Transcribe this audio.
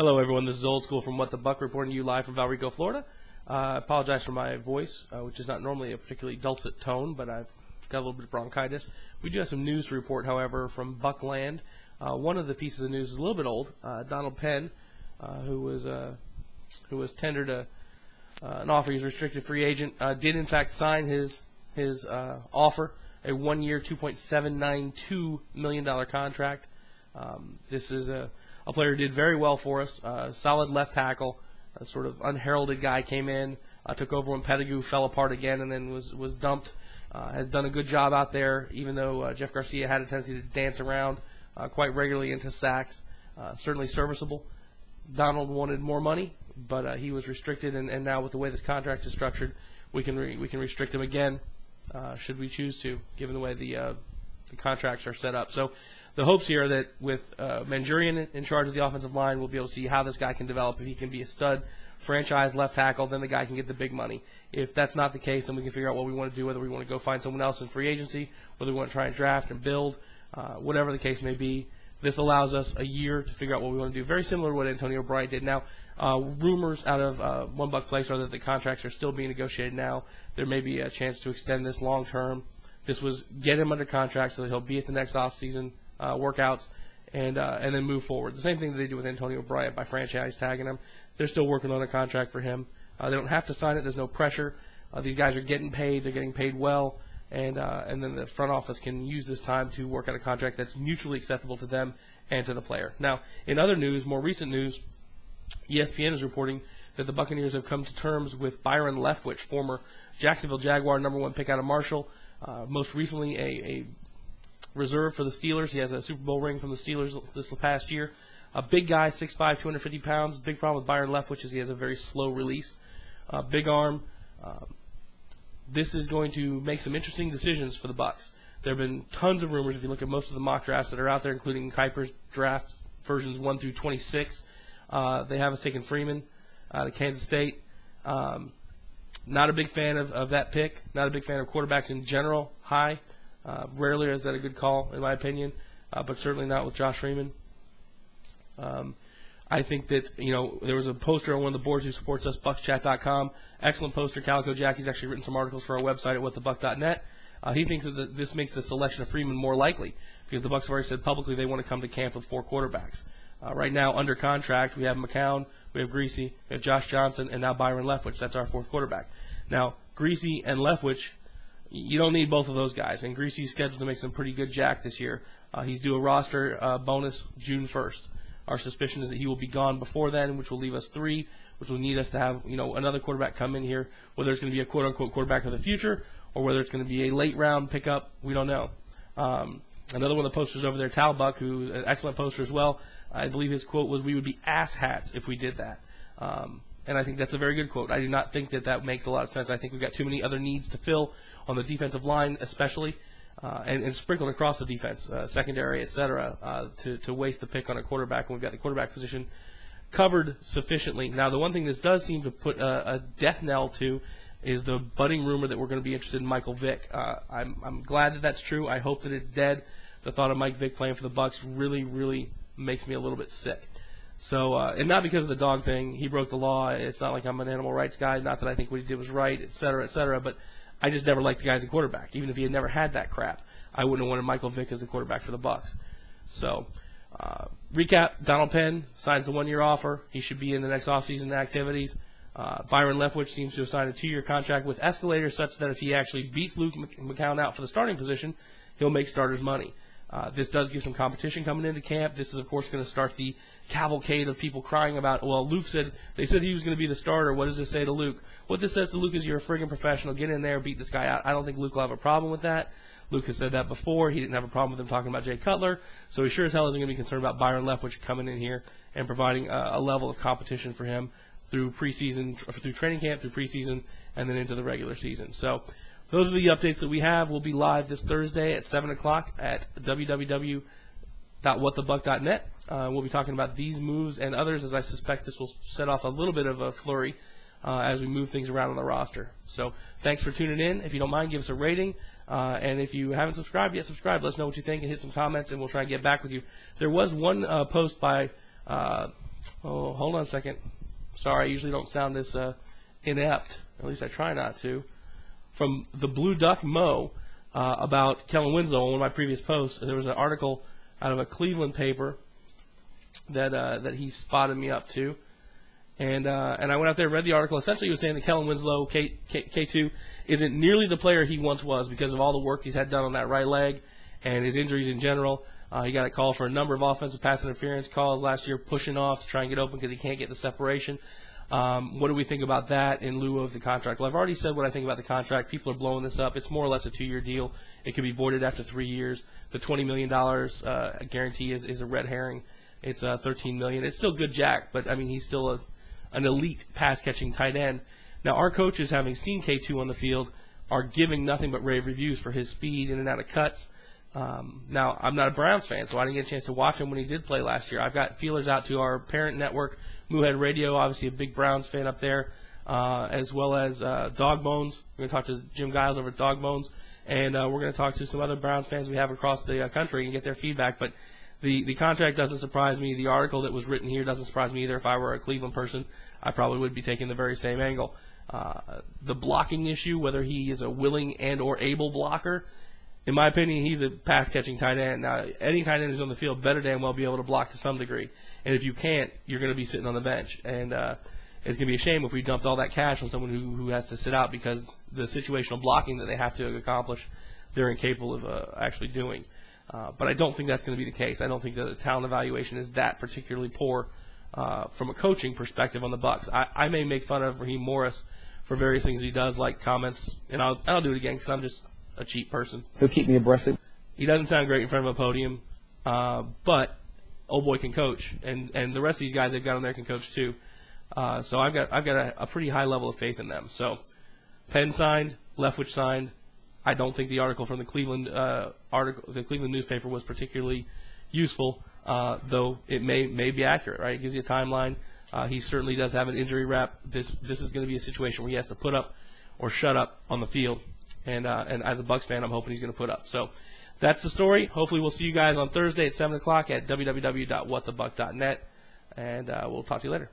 Hello, everyone. This is Old School from What the Buc, reporting to you live from Valrico, Florida. I apologize for my voice, which is not normally a particularly dulcet tone, but I've got a little bit of bronchitis. We do have some news to report, however, from Buckland. One of the pieces of news is a little bit old. Donald Penn, who was tendered an offer, he's a restricted free agent, did in fact sign his offer, a one-year, $2.792 million contract. This is a player who did very well for us, solid left tackle, a sort of unheralded guy, came in, took over when Pettigrew fell apart again and then was dumped. Has done a good job out there, even though Jeff Garcia had a tendency to dance around quite regularly into sacks. Certainly serviceable. Donald wanted more money, but he was restricted, and now with the way this contract is structured, we can restrict him again, should we choose to, given the way the contracts are set up. So the hopes here are that with Manjurian in charge of the offensive line, we'll be able to see how this guy can develop. If he can be a stud franchise left tackle, then the guy can get the big money. If that's not the case, then we can figure out what we want to do, whether we want to go find someone else in free agency, whether we want to try and draft and build, whatever the case may be. This allows us a year to figure out what we want to do, very similar to what Antonio Bryant did. Now, rumors out of WhatTheBuc Place are that the contracts are still being negotiated now. There may be a chance to extend this long term. This was get him under contract so that he'll be at the next offseason workouts and then move forward. The same thing that they did with Antonio Bryant by franchise tagging him. They're still working on a contract for him. They don't have to sign it. There's no pressure. These guys are getting paid. They're getting paid well. And then the front office can use this time to work out a contract that's mutually acceptable to them and to the player. Now, in other news, more recent news, ESPN is reporting that the Buccaneers have come to terms with Byron Leftwich, former Jacksonville Jaguar #1 pick out of Marshall, most recently a reserve for the Steelers. He has a Super Bowl ring from the Steelers this past year. A big guy, 6'5", 250 pounds. Big problem with Byron Leftwich is he has a very slow release. Big arm. This is going to make some interesting decisions for the Bucs. There have been tons of rumors if you look at most of the mock drafts that are out there, including Kuiper's draft versions 1 through 26. They have us taking Freeman out of Kansas State. Not a big fan of that pick. Not a big fan of quarterbacks in general, high. Rarely is that a good call, in my opinion, but certainly not with Josh Freeman. I think that, there was a poster on one of the boards who supports us, BucsChat.com. Excellent poster. Calico Jackie's actually written some articles for our website at WhatTheBuc.net. He thinks that this makes the selection of Freeman more likely because the Bucs have already said publicly they want to come to camp with 4 quarterbacks. Right now, under contract, we have McCown, we have Griese, we have Josh Johnson, and now Byron Leftwich. That's our 4th quarterback. Now, Griese and Leftwich, you don't need both of those guys, and Griese's scheduled to make some pretty good jack this year. He's due a roster bonus June 1st. Our suspicion is that he will be gone before then, which will leave us 3, which will need us to have another quarterback come in here, whether it's going to be a quote-unquote quarterback of the future or whether it's going to be a late-round pickup, we don't know. Another one of the posters over there, Talbuck, who an excellent poster as well, I believe his quote was, "We would be asshats if we did that." And I think that's a very good quote. I do not think that makes a lot of sense. I think we've got too many other needs to fill on the defensive line especially, and sprinkled across the defense, secondary, etc., to waste the pick on a quarterback when we've got the quarterback position covered sufficiently. Now, the one thing this does seem to put a death knell to is the budding rumor that we're going to be interested in Michael Vick. I'm glad that that's true. I hope that it's dead. The thought of Mike Vick playing for the Bucs really, really makes me a little bit sick. So, and not because of the dog thing. He broke the law. It's not like I'm an animal rights guy. Not that I think what he did was right, et cetera, but I just never liked the guy as a quarterback. Even if he had never had that crap, I wouldn't have wanted Michael Vick as the quarterback for the Bucs. So, recap, Donald Penn signs the 1-year offer. He should be in the next offseason activities. Byron Leftwich seems to have signed a 2-year contract with escalators such that if he actually beats Luke McCown out for the starting position, he'll make starters money. This does give some competition coming into camp. This is, of course, going to start the cavalcade of people crying about, well, they said he was going to be the starter. What does this say to Luke? What this says to Luke is you're a friggin' professional. Get in there, beat this guy out. I don't think Luke will have a problem with that. Luke has said that before. He didn't have a problem with him talking about Jay Cutler. So he sure as hell isn't going to be concerned about Byron Leftwich coming in here and providing a level of competition for him through preseason, through training camp, through preseason, and then into the regular season. So those are the updates that we have. We'll be live this Thursday at 7 o'clock at www.whatthebuc.net. We'll be talking about these moves and others, as I suspect this will set off a little bit of a flurry as we move things around on the roster. So thanks for tuning in. If you don't mind, give us a rating. And if you haven't subscribed yet, subscribe. Let us know what you think and hit some comments, and we'll try and get back with you. There was one post by Oh, hold on a second. Sorry, I usually don't sound this inept. At least I try not to. From the Blue Duck Mo about Kellen Winslow on one of my previous posts. There was an article out of a Cleveland paper that he spotted me up to. And I went out there and read the article. Essentially, he was saying that Kellen Winslow, K2, isn't nearly the player he once was because of all the work he's had done on that right leg and his injuries in general. He got a call for a number of offensive pass interference calls last year, pushing off to try and get open because he can't get the separation. What do we think about that in lieu of the contract? Well, I've already said what I think about the contract. People are blowing this up. It's more or less a 2-year deal. It could be voided after 3 years. The $20 million guarantee is a red herring. It's $13 million. It's still good jack, but, I mean, he's still an elite pass-catching tight end. Now, our coaches, having seen K2 on the field, are giving nothing but rave reviews for his speed in and out of cuts. Now, I'm not a Browns fan, so I didn't get a chance to watch him when he did play last year. I've got feelers out to our parent network, Moohead Radio, obviously a big Browns fan up there, as well as Dog Bones. We're going to talk to Jim Giles over at Dog Bones, and we're going to talk to some other Browns fans we have across the country and get their feedback. But the contract doesn't surprise me. The article that was written here doesn't surprise me either. If I were a Cleveland person, I probably would be taking the very same angle. The blocking issue, whether he is a willing and or able blocker, in my opinion, he's a pass-catching tight end. Now, any tight end who's on the field better damn well be able to block to some degree. And if you can't, you're going to be sitting on the bench. And it's going to be a shame if we dumped all that cash on someone who has to sit out because the situational blocking that they have to accomplish, they're incapable of actually doing. But I don't think that's going to be the case. I don't think that the talent evaluation is that particularly poor from a coaching perspective on the Bucs. I may make fun of Raheem Morris for various things he does, like comments, and I'll do it again because I'm just a cheap person. He'll keep me abreast. He doesn't sound great in front of a podium, but old boy can coach, and the rest of these guys they've got on there can coach too. So I've got a pretty high level of faith in them. So Penn signed, Leftwich signed. I don't think the article from the Cleveland newspaper was particularly useful, though it may be accurate. Right, it gives you a timeline. He certainly does have an injury rep. This is going to be a situation where he has to put up or shut up on the field. And as a Bucs fan, I'm hoping he's going to put up. So that's the story. Hopefully we'll see you guys on Thursday at 7 o'clock at www.whatthebuc.net, and we'll talk to you later.